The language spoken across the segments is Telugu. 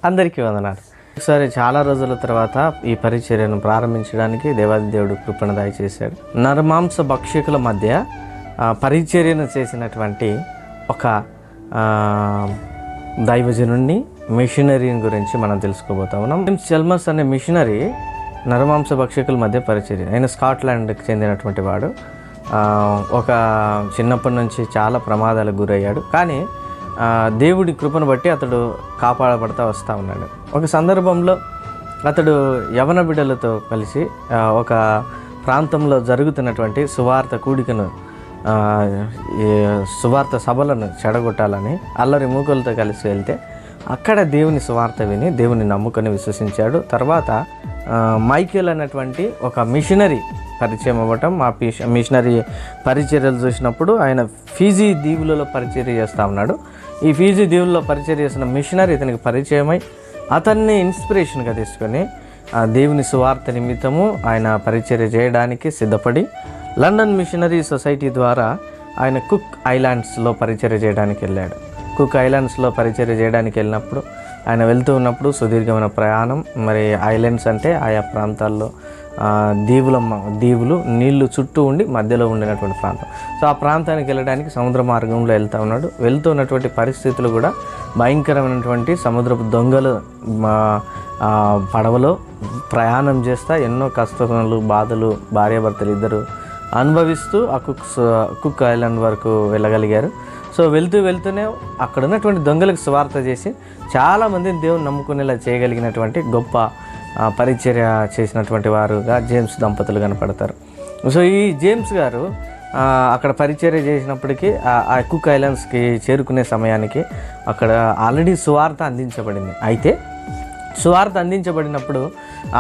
అందరికీ వందనాలు. ఒకసారి చాలా రోజుల తర్వాత ఈ పరిచర్యను ప్రారంభించడానికి దేవాది దేవుడు కృపను దయచేశాడు. నరమాంస భక్షకుల మధ్య పరిచర్యను చేసినటువంటి ఒక దైవజనుడిని, మిషనరీని గురించి మనం తెలుసుకోబోతా ఉన్నాం. జేమ్స్ చల్మర్స్ అనే మిషనరీ నరమాంస భక్షకుల మధ్య పరిచర్య. ఆయన స్కాట్లాండ్కి చెందినటువంటి వాడు. ఒక చిన్నప్పటి నుంచి చాలా ప్రమాదాలకు గురయ్యాడు. కానీ దేవుడి కృపను బట్టి అతడు కాపాడబడతా వస్తూ ఉన్నాడు. ఒక సందర్భంలో అతడు యవన బిడ్డలతో కలిసి ఒక ప్రాంతంలో జరుగుతున్నటువంటి సువార్త కూడికను, సువార్త సభలను చెడగొట్టాలని అల్లరి మూకలతో కలిసి వెళ్తే అక్కడ దేవుని సువార్త విని దేవుని నమ్ముకొని విశ్వసించాడు. తర్వాత మైకేల్ అనేటువంటి ఒక మిషనరీ పరిచయం అవ్వటం, ఆ మిషనరీ పరిచర్యలు చూసినప్పుడు ఆయన ఫీజీ దీవులలో పరిచర్య చేస్తూ ఉన్నాడు. ఈ ఫీజీ దీవుల్లో పరిచర్య చేసిన మిషనరీ ఇతనికి పరిచయమై అతన్ని ఇన్స్పిరేషన్గా తీసుకొని దేవుని సువార్త నిమిత్తము ఆయన పరిచర్య చేయడానికి సిద్ధపడి లండన్ మిషనరీ సొసైటీ ద్వారా ఆయన కుక్ ఐలాండ్స్లో పరిచర్య చేయడానికి వెళ్ళాడు. కుక్ ఐలాండ్స్లో పరిచర్య చేయడానికి వెళ్ళినప్పుడు ఆయన వెళ్తూ ఉన్నప్పుడు సుదీర్ఘమైన ప్రయాణం. మరి ఐలాండ్స్ అంటే ఆయా ప్రాంతాల్లో దీవులు నీళ్లు చుట్టూ ఉండి మధ్యలో ఉండినటువంటి ప్రాంతం. సో ఆ ప్రాంతానికి వెళ్ళడానికి సముద్ర మార్గంలో వెళ్తూ ఉన్నాడు. వెళ్తూ ఉన్నటువంటి పరిస్థితులు కూడా భయంకరమైనటువంటి సముద్రపు దొంగలు పడవలో ప్రయాణం చేస్తా ఎన్నో కష్టాలు, బాధలు భార్యాభర్తలు ఇద్దరు అనుభవిస్తూ ఆ కుక్ ఐలాండ్ వరకు వెళ్ళగలిగారు. సో వెళ్తూనే అక్కడ ఉన్నటువంటి దొంగలకు సువార్త చేసి చాలామందిని దేవుని నమ్ముకునేలా చేయగలిగినటువంటి గొప్ప పరిచర్య చేసినటువంటి వారుగా జేమ్స్ దంపతులు కనపడతారు. సో ఈ జేమ్స్ గారు అక్కడ పరిచర్య చేసినప్పటికీ ఆ కుక్ ఐలాండ్స్కి చేరుకునే సమయానికి అక్కడ ఆల్రెడీ సువార్త అందించబడింది. అయితే సువార్త అందించబడినప్పుడు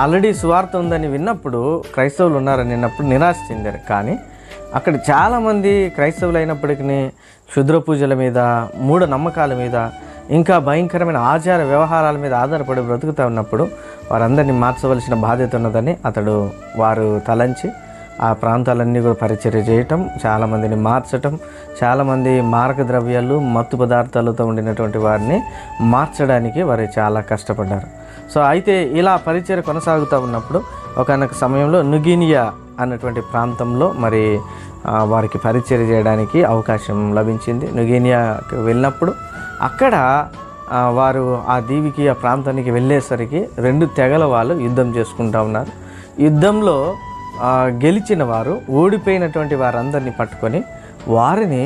ఆల్రెడీ సువార్త ఉందని విన్నప్పుడు క్రైస్తవులు ఉన్నారని విన్నప్పుడు నిరాశ చెందారు. కానీ అక్కడ చాలామంది క్రైస్తవులు అయినప్పటికీ క్షుద్ర పూజల మీద, మూఢ నమ్మకాల మీద, ఇంకా భయంకరమైన ఆచార వ్యవహారాల మీద ఆధారపడి బ్రతుకుతూ ఉన్నప్పుడు వారందరినీ మార్చవలసిన బాధ్యత ఉన్నదని వారు తలంచి ఆ ప్రాంతాలన్నీ కూడా పరిచర్య చేయటం, చాలామందిని మార్చటం, చాలామంది మారక ద్రవ్యాలు, మత్తు పదార్థాలతో ఉండినటువంటి వారిని మార్చడానికి వారు చాలా కష్టపడ్డారు. సో అయితే ఇలా పరిచర్య కొనసాగుతూ ఉన్నప్పుడు ఒకనొక సమయంలో నుగినియా అన్నటువంటి ప్రాంతంలో మరి వారికి పరిచర్య చేయడానికి అవకాశం లభించింది. నుగినియాకి వెళ్ళినప్పుడు అక్కడ వారు ఆ దీవికి, ఆ ప్రాంతానికి వెళ్ళేసరికి 2 తెగల వాళ్ళు యుద్ధం చేసుకుంటూ ఉన్నారు. యుద్ధంలో గెలిచిన వారు ఓడిపోయినటువంటి వారందరినీ పట్టుకొని వారిని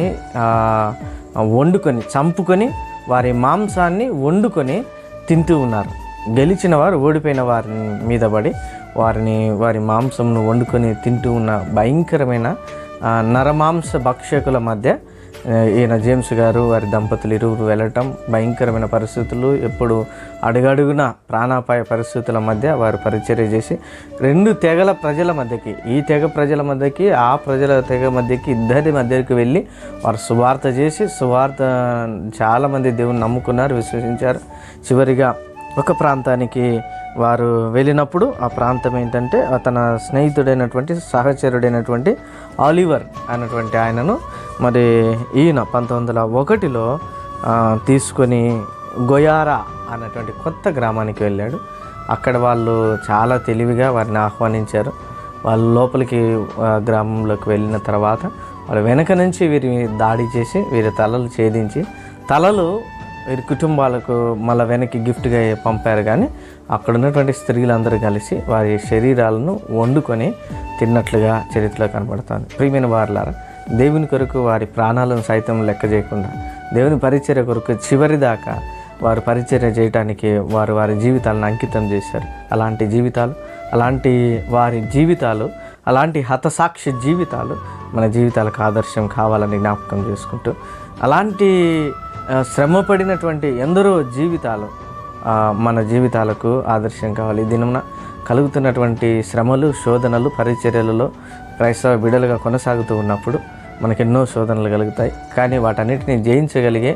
వండుకొని చంపుకొని వారి మాంసాన్ని వండుకొని తింటూ ఉన్నారు. గెలిచిన వారు ఓడిపోయిన వారి మీద పడి వారి మాంసంను వండుకొని తింటూ ఉన్న భయంకరమైన నరమాంస భక్షకుల మధ్య ఈయన జేమ్స్ గారు వారి దంపతులు ఇరువురు వెళ్ళటం, భయంకరమైన పరిస్థితులు, ఎప్పుడు అడుగడుగున ప్రాణాపాయ పరిస్థితుల మధ్య వారు పరిచర్య చేసి 2 తెగల ప్రజల మధ్యకి, ఈ తెగ ప్రజల మధ్యకి, ఆ ప్రజల తెగ మధ్యకి, ఇద్దరి మధ్యకి వెళ్ళి వారు సువార్త చేసి చాలామంది దేవుని నమ్ముకున్నారు, విశ్వసించారు. చివరిగా ఒక ప్రాంతానికి వారు వెళ్ళినప్పుడు ఆ ప్రాంతం ఏంటంటే తన స్నేహితుడైనటువంటి సహచరుడైనటువంటి ఆలివర్ అన్నటువంటి ఆయనను మరి ఈయన 1901లో తీసుకొని గొయారా అన్నటువంటి కొత్త గ్రామానికి వెళ్ళాడు. అక్కడ వాళ్ళు చాలా తెలివిగా వారిని ఆహ్వానించారు. వాళ్ళు లోపలికి గ్రామంలోకి వెళ్ళిన తర్వాత వాళ్ళు వెనక నుంచి వీరి దాడి చేసి వీరి తలలు ఛేదించి వీరి కుటుంబాలకు మళ్ళీ వెనక్కి గిఫ్ట్గా పంపారు. కానీ అక్కడ ఉన్నటువంటి స్త్రీలందరూ కలిసి వారి శరీరాలను వండుకొని తిన్నట్లుగా చరిత్రలో కనబడుతుంది. ప్రియమైన వారులారా, దేవుని కొరకు వారి ప్రాణాలను సైతం లెక్క చేయకుండా దేవుని పరిచర్య కొరకు చివరి దాకా వారు పరిచర్య చేయడానికి వారి జీవితాలను అంకితం చేశారు. అలాంటి వారి జీవితాలు, అలాంటి హతసాక్షి జీవితాలు మన జీవితాలకు ఆదర్శం కావాలని జ్ఞాపకం చేసుకుంటూ, అలాంటి శ్రమపడినటువంటి ఎందరో జీవితాలు మన జీవితాలకు ఆదర్శం కావాలి. ఈ దినమున కలుగుతున్నటువంటి శ్రమలు, శోధనలు, పరిచర్యలలో క్రైస్తవ బిడ్డలుగా కొనసాగుతూ ఉన్నప్పుడు మనకెన్నో శోధనలు కలుగుతాయి. కానీ వాటన్నిటిని జయించగలిగే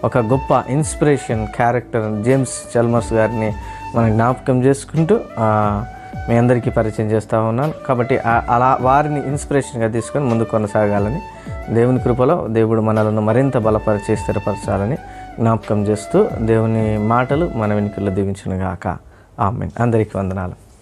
ఒక గొప్ప ఇన్స్పిరేషన్ క్యారెక్టర్ జేమ్స్ చల్మర్స్ గారిని మనం జ్ఞాపకం చేసుకుంటూ మీ అందరికీ పరిచయం చేస్తూ ఉన్నాను. కాబట్టి అలా వారిని ఇన్స్పిరేషన్గా తీసుకొని ముందుకు కొనసాగాలని, దేవుని కృపలో దేవుడు మనలను మరింత బలపరిచి స్థిరపరచాలని జ్ఞాపకం చేస్తూ దేవుని మాటలు మన వెనుకల్లో దీవించునుగాక. ఆమేన్. అందరికీ వందనాలు.